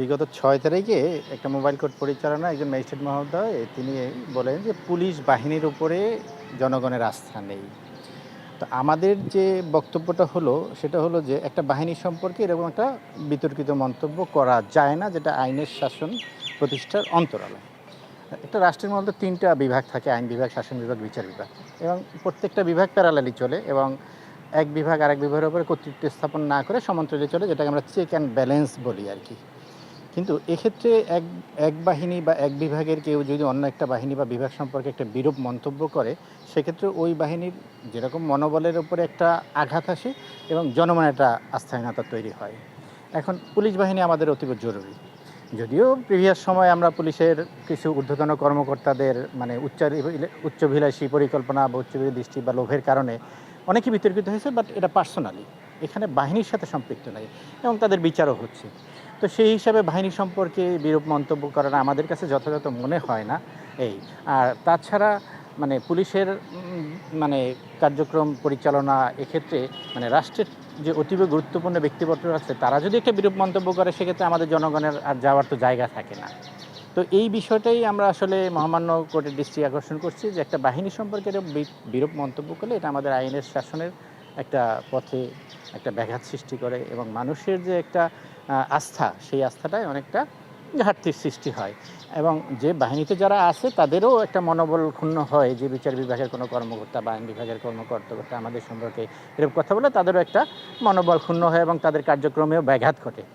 বিগত ৬ তারিখে একটা মোবাইল কোর্ট পরিচালনা একজন ম্যাজিস্ট্রেট মহোদয় তিনি বলেন যে পুলিশ বাহিনীর উপরে জনগণের আস্থা নেই। তো আমাদের যে বক্তব্যটা হলো সেটা হলো যে একটা বাহিনী সম্পর্কে এরকম একটা বিতর্কিত মন্তব্য করা যায় না, যেটা আইনের শাসন প্রতিষ্ঠার অন্তরালে। একটা রাষ্ট্রের মধ্যে ৩টা বিভাগ থাকে: আইন বিভাগ, শাসন বিভাগ, বিচার বিভাগ, এবং প্রত্যেকটা বিভাগ প্যারালালি চলে এবং এক বিভাগ আরেক বিভাগের উপরে কর্তৃত্ব স্থাপন না করে সমান্তরালে চলে, যেটাকে আমরা চেক অ্যান্ড ব্যালেন্স বলি আর কি। কিন্তু এক্ষেত্রে এক এক বাহিনী বা এক বিভাগের কেউ যদি অন্য একটা বাহিনী বা বিভাগ সম্পর্কে একটা বিরূপ মন্তব্য করে, সেক্ষেত্রে ওই বাহিনীর যেরকম মনোবলের উপরে একটা আঘাত আসে এবং জনমনে একটা আস্থাহীনতা তৈরি হয়। এখন পুলিশ বাহিনী আমাদের অতীব জরুরি। যদিও প্রিভিয়াস সময়ে আমরা পুলিশের কিছু ঊর্ধ্বতন কর্মকর্তাদের মানে উচ্চাভিলাষী পরিকল্পনা বা উচ্চাভিলাষী দৃষ্টি বা লোভের কারণে অনেকেই বিতর্কিত হয়েছে, বাট এটা পার্সোনালি, এখানে বাহিনীর সাথে সম্পৃক্ত নাই এবং তাদের বিচারও হচ্ছে। তো সেই হিসাবে বাহিনী সম্পর্কে বিরূপ মন্তব্য করাটা আমাদের কাছে যথাযথ মনে হয় না। এই আর তাছাড়া মানে পুলিশের মানে কার্যক্রম পরিচালনা এক্ষেত্রে মানে রাষ্ট্রের যে অতীব গুরুত্বপূর্ণ ব্যক্তিবর্গ আছে, তারা যদি একটা বিরূপ মন্তব্য করে, সেক্ষেত্রে আমাদের জনগণের আর যাওয়ার তো জায়গা থাকে না। তো এই বিষয়টাই আমরা আসলে মহামান্য কোর্টের দৃষ্টি আকর্ষণ করছি যে একটা বাহিনী সম্পর্কে এরকম বিরূপ মন্তব্য করলে এটা আমাদের আইনের শাসনের একটা পথে একটা ব্যাঘাত সৃষ্টি করে এবং মানুষের যে একটা আস্থা, সেই আস্থাটায় অনেকটা ঘাটতির সৃষ্টি হয় এবং যে বাহিনীতে যারা আছে তাদেরও একটা মনোবল ক্ষুণ্ণ হয় যে বিচার বিভাগের কোনো কর্মকর্তা বা আইন বিভাগের কর্মকর্তা আমাদের সম্পর্কে এরকম কথা বলে তাদেরও একটা মনোবল ক্ষুণ্ণ হয় এবং তাদের কার্যক্রমেও ব্যাঘাত ঘটে।